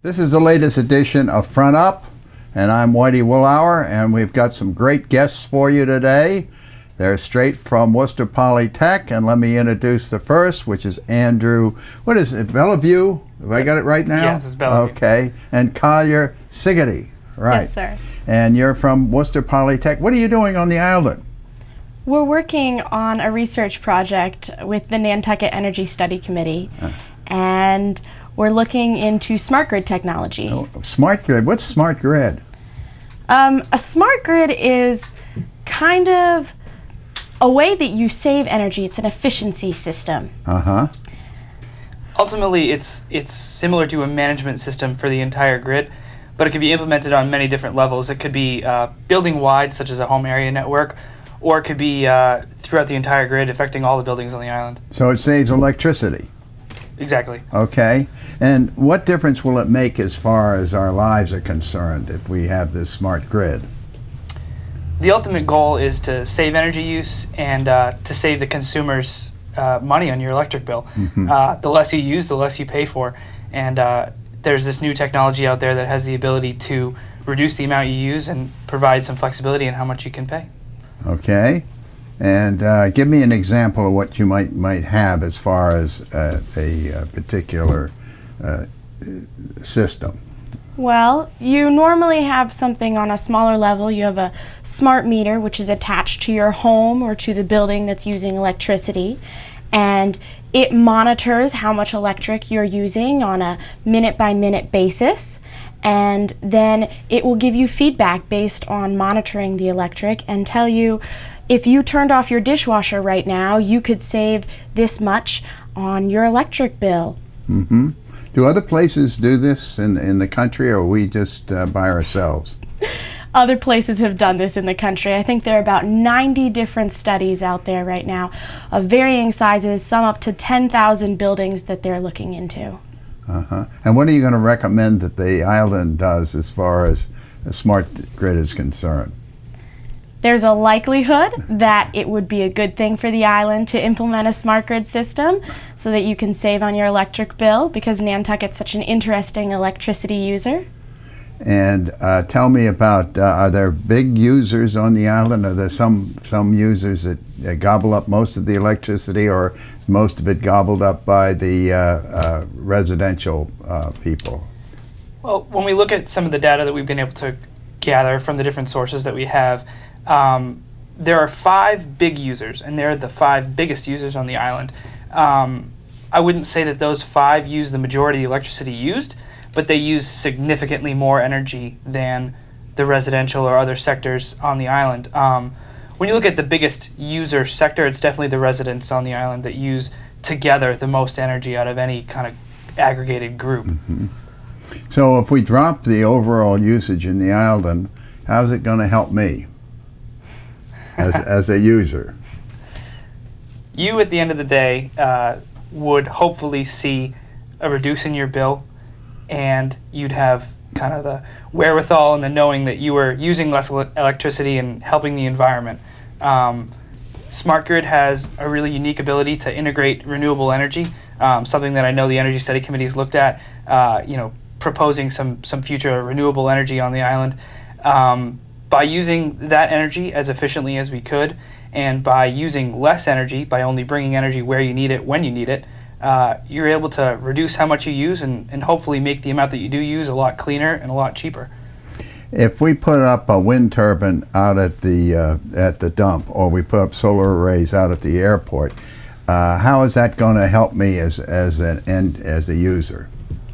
This is the latest edition of Front Up, and I'm Whitey Willauer, and we've got some great guests for you today. They're straight from Worcester Polytech, and let me introduce the first, which is Andrew, what is it, Bellevue? Have I got it right now? Yes, it's Bellevue. Okay, and Collier Siggety, right. Yes, sir. And you're from Worcester Polytech. What are you doing on the island? We're working on a research project with the Nantucket Energy Study Committee, and we're looking into smart grid technology. Oh, smart grid, what's smart grid? A smart grid is kind of a way that you save energy. It's an efficiency system. Ultimately, it's similar to a management system for the entire grid, but it could be implemented on many different levels. It could be building-wide, such as a home area network, or it could be throughout the entire grid, affecting all the buildings on the island. So it saves electricity. Exactly. Okay. And what difference will it make as far as our lives are concerned if we have this smart grid? The ultimate goal is to save energy use and to save the consumers money on your electric bill. The less you use, the less you pay for. And there's this new technology out there that has the ability to reduce the amount you use and provide some flexibility in how much you can pay. Okay. And give me an example of what you might have as far as a particular system. Well, you normally have something on a smaller level. You have a smart meter, which is attached to your home or to the building that's using electricity, and it monitors how much electric you're using on a minute-by-minute basis, and then it will give you feedback based on monitoring the electric and tell you, if you turned off your dishwasher right now, you could save this much on your electric bill. Do other places do this in the country, or are we just by ourselves? Other places have done this in the country. I think there are about 90 different studies out there right now of varying sizes, some up to 10,000 buildings that they're looking into. And what are you going to recommend that the island does as far as a smart grid is concerned? There's a likelihood that it would be a good thing for the island to implement a smart grid system so that you can save on your electric bill, because Nantucket's such an interesting electricity user. And tell me about, are there big users on the island? Are there some users that gobble up most of the electricity, or is most of it gobbled up by the residential people? Well, when we look at some of the data that we've been able to gather from the different sources that we have, there are 5 big users, and they're the 5 biggest users on the island. I wouldn't say that those 5 use the majority of the electricity used, but they use significantly more energy than the residential or other sectors on the island. When you look at the biggest user sector, it's definitely the residents on the island that use together the most energy out of any kind of aggregated group. So if we drop the overall usage in the island, how's it going to help me as a user? You, at the end of the day, would hopefully see a reduce in your bill, and you'd have kind of the wherewithal and the knowing that you were using less electricity and helping the environment. Smart Grid has a really unique ability to integrate renewable energy, something that I know the Energy Study Committee has looked at, proposing some future renewable energy on the island. By using that energy as efficiently as we could, and by using less energy, by only bringing energy where you need it, when you need it, you're able to reduce how much you use and hopefully make the amount that you do use a lot cleaner and a lot cheaper. If we put up a wind turbine out at the dump, or we put up solar arrays out at the airport, how is that going to help me as a user?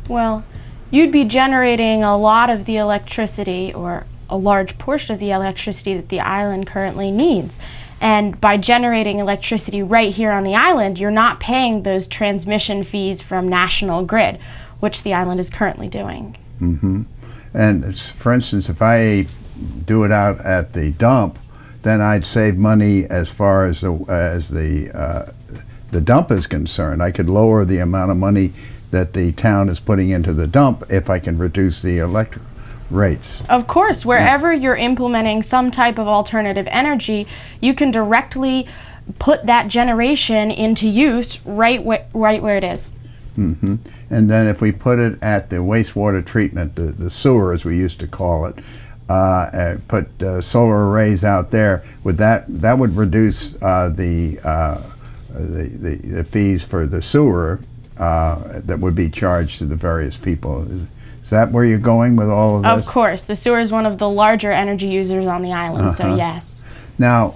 Well, you'd be generating a lot of the electricity, or a large portion of the electricity that the island currently needs. And by generating electricity right here on the island, you're not paying those transmission fees from National Grid, which the island is currently doing. And for instance, if I do it out at the dump, then I'd save money as far as the dump is concerned. I could lower the amount of money that the town is putting into the dump if I can reduce the electric rates. Of course, wherever you're implementing some type of alternative energy, you can directly put that generation into use right where it is. Hmm. And then if we put it at the wastewater treatment, the sewer as we used to call it, put solar arrays out there, that would reduce the fees for the sewer that would be charged to the various people. Is that where you're going with all of this? Of course. The sewer is one of the larger energy users on the island, so yes. Now,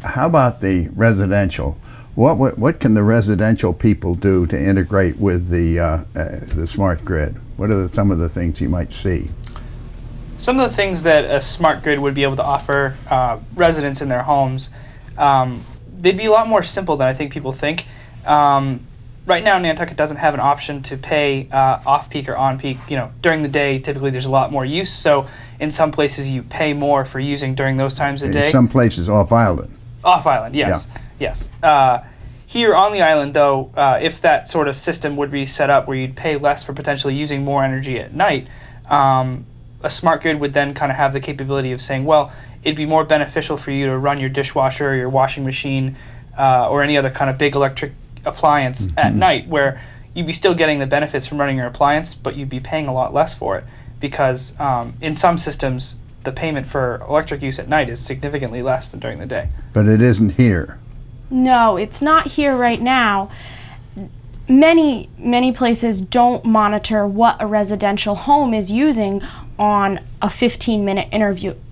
how about the residential? What can the residential people do to integrate with the smart grid? What are some of the things you might see? Some of the things that a smart grid would be able to offer residents in their homes, they'd be a lot more simple than I think people think. Right now, Nantucket doesn't have an option to pay off-peak or on-peak. During the day, typically there's a lot more use. So in some places, you pay more for using during those times of day. In some places, off-island. Off-island, yes, yes. Here on the island, though, if that sort of system would be set up where you'd pay less for potentially using more energy at night, a smart grid would then kind of have the capability of saying, well, it'd be more beneficial for you to run your dishwasher or your washing machine or any other kind of big electric appliance at night, where you'd be still getting the benefits from running your appliance, but you'd be paying a lot less for it because in some systems, the payment for electric use at night is significantly less than during the day. But it isn't here. No, it's not here right now. Many places don't monitor what a residential home is using on a 15-minute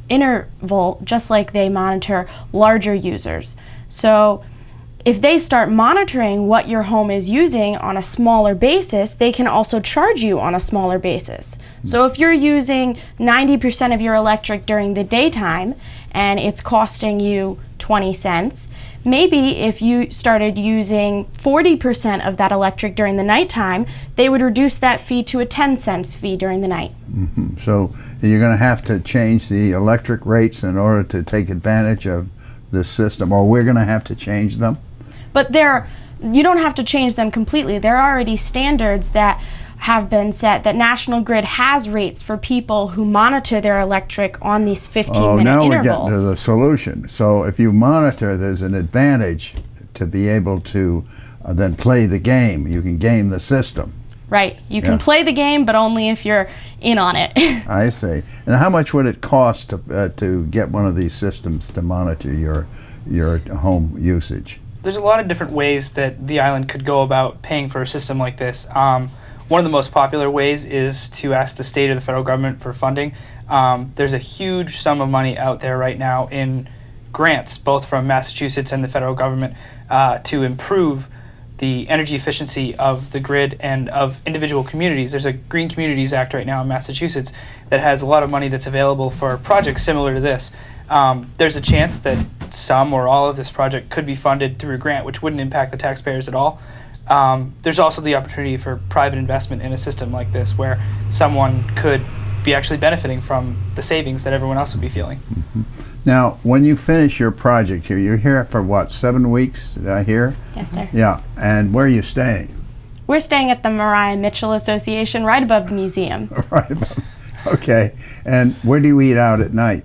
interval, just like they monitor larger users. So if they start monitoring what your home is using on a smaller basis, they can also charge you on a smaller basis. So if you're using 90% of your electric during the daytime and it's costing you 20 cents, maybe if you started using 40% of that electric during the nighttime, they would reduce that fee to a 10 cents fee during the night. So you're going to have to change the electric rates in order to take advantage of this system, or we're going to have to change them? But you don't have to change them completely. There are already standards that have been set that National Grid has rates for people who monitor their electric on these 15-minute now intervals. We're getting to the solution. So if you monitor, there's an advantage to be able to then play the game. You can game the system. Right. You can play the game, but only if you're in on it. I see. And how much would it cost to get one of these systems to monitor your home usage? There's a lot of different ways that the island could go about paying for a system like this. One of the most popular ways is to ask the state or the federal government for funding. There's a huge sum of money out there right now in grants, both from Massachusetts and the federal government, to improve the energy efficiency of the grid and of individual communities. There's a Green Communities Act right now in Massachusetts that has a lot of money that's available for projects similar to this. There's a chance that some or all of this project could be funded through a grant, which wouldn't impact the taxpayers at all. There's also the opportunity for private investment in a system like this where someone could be actually benefiting from the savings that everyone else would be feeling. Now, when you finish your project here, you're here for what, 7 weeks, did I hear? Yes, sir. Yeah, and where are you staying? We're staying at the Mariah Mitchell Association right above the museum. Right above. Okay, and where do you eat out at night?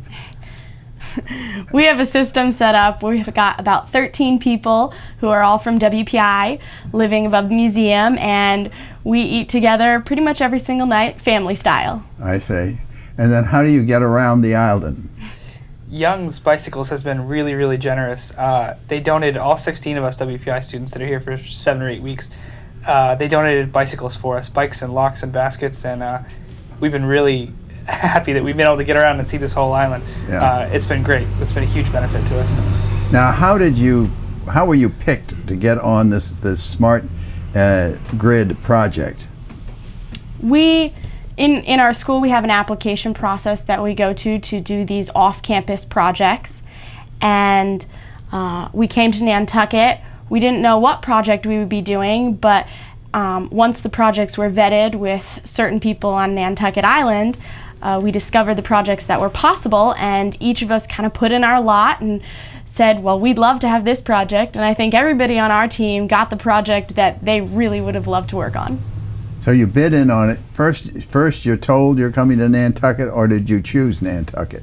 We have a system set up. We've got about 13 people who are all from WPI living above the museum, and we eat together pretty much every single night, family style. I see. And then how do you get around the island? Young's Bicycles has been really, really generous. They donated, all 16 of us WPI students that are here for 7 or 8 weeks, they donated bicycles for us, bikes and locks and baskets, and we've been really happy that we've been able to get around and see this whole island. Yeah. It's been great. It's been a huge benefit to us. Now, how were you picked to get on this smart grid project? In our school, we have an application process that we go to do these off-campus projects, and we came to Nantucket. We didn't know what project we would be doing, but once the projects were vetted with certain people on Nantucket Island, we discovered the projects that were possible, and each of us kind of put in our lot and said, well, we'd love to have this project, and I think everybody on our team got the project that they really would have loved to work on. So you bid in on it. First you're told you're coming to Nantucket, or did you choose Nantucket?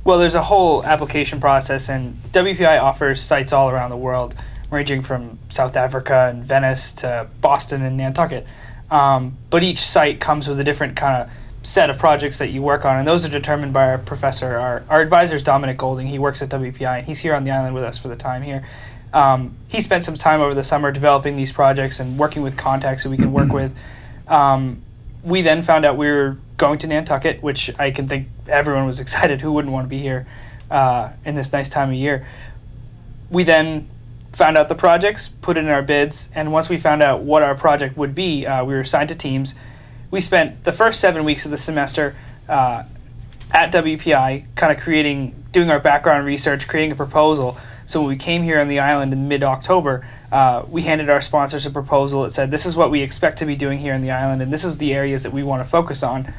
Well, there's a whole application process, and WPI offers sites all around the world. ranging from South Africa and Venice to Boston and Nantucket. But each site comes with a different kind of set of projects that you work on, and those are determined by our professor. Our advisor is Dominic Golding. He works at WPI, and he's here on the island with us for the time here. He spent some time over the summer developing these projects and working with contacts that we can work with. We then found out we were going to Nantucket, which I can think everyone was excited. Who wouldn't want to be here in this nice time of year? We then found out the projects, put it in our bids, and once we found out what our project would be, we were assigned to teams. We spent the first 7 weeks of the semester at WPI kind of doing our background research, creating a proposal. So when we came here on the island in mid-October, we handed our sponsors a proposal that said, this is what we expect to be doing here on the island, and this is the areas that we want to focus on.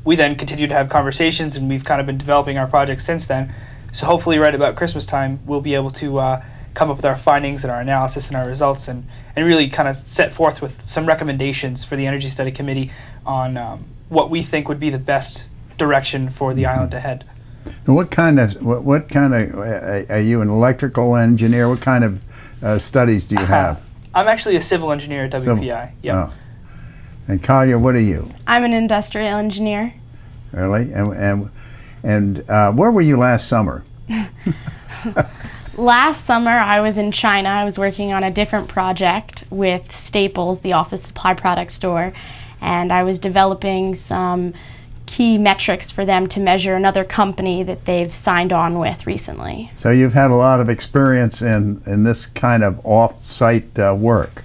We then continued to have conversations, and we've kind of been developing our project since then. So hopefully right about Christmas time, we'll be able to come up with our findings and our analysis and our results, and really kind of set forth with some recommendations for the Energy Study Committee on what we think would be the best direction for the island ahead. And what kind of are you an electrical engineer? What kind of studies do you have? I'm actually a civil engineer at WPI. Yeah. Oh. And Collier, what are you? I'm an industrial engineer. Really? And where were you last summer? Last summer I was in China. I was working on a different project with Staples, the office supply product store, and I was developing some key metrics for them to measure another company that they've signed on with recently. So you've had a lot of experience in this kind of off-site work.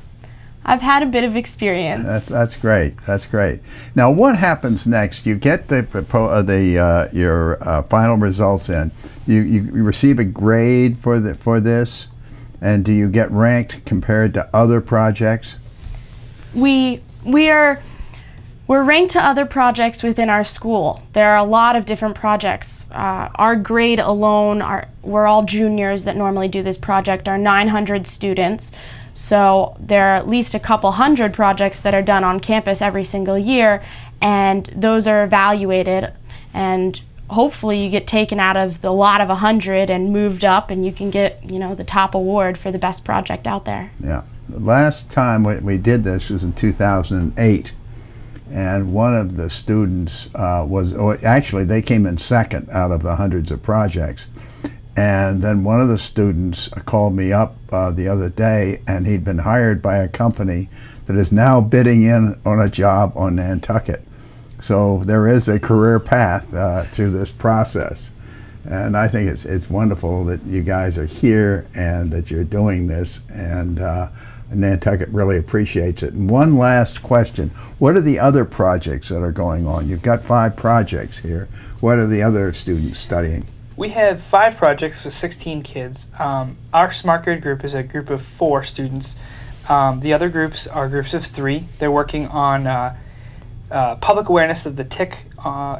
I've had a bit of experience. That's great. That's great. Now, what happens next? You get your final results in. You receive a grade for this, and do you get ranked compared to other projects? We're ranked to other projects within our school. There are a lot of different projects. Our grade alone, we're all juniors that normally do this project, are 900 students. So there are at least a couple hundred projects that are done on campus every single year, and those are evaluated, and hopefully you get taken out of the lot of 100 and moved up, and you can get, the top award for the best project out there. Yeah. The last time we did this was in 2008. And one of the students actually they came in second out of the hundreds of projects. And then one of the students called me up the other day, and he'd been hired by a company that is now bidding in on a job on Nantucket. So there is a career path through this process. And I think it's wonderful that you guys are here and that you're doing this, and Nantucket really appreciates it. And one last question. What are the other projects that are going on? You've got 5 projects here. What are the other students studying? We have 5 projects with 16 kids. Our Smart Grid group is a group of 4 students. The other groups are groups of 3. They're working on public awareness of the tick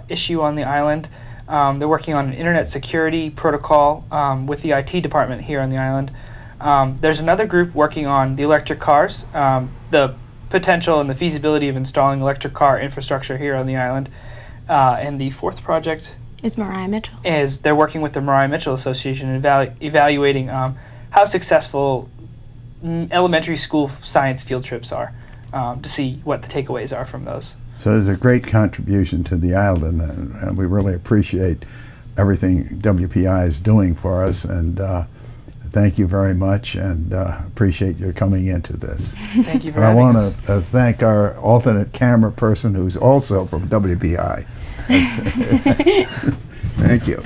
issue on the island. They're working on an internet security protocol with the IT department here on the island. There's another group working on the electric cars, the potential and the feasibility of installing electric car infrastructure here on the island. And the 4th project is Mariah Mitchell. They're working with the Mariah Mitchell Association and evaluating how successful elementary school science field trips are, to see what the takeaways are from those. So there's a great contribution to the island, and we really appreciate everything WPI is doing for us, and thank you very much, and appreciate your coming into this. Thank you for having us. us. I want to thank our alternate camera person who's also from WPI. Thank you.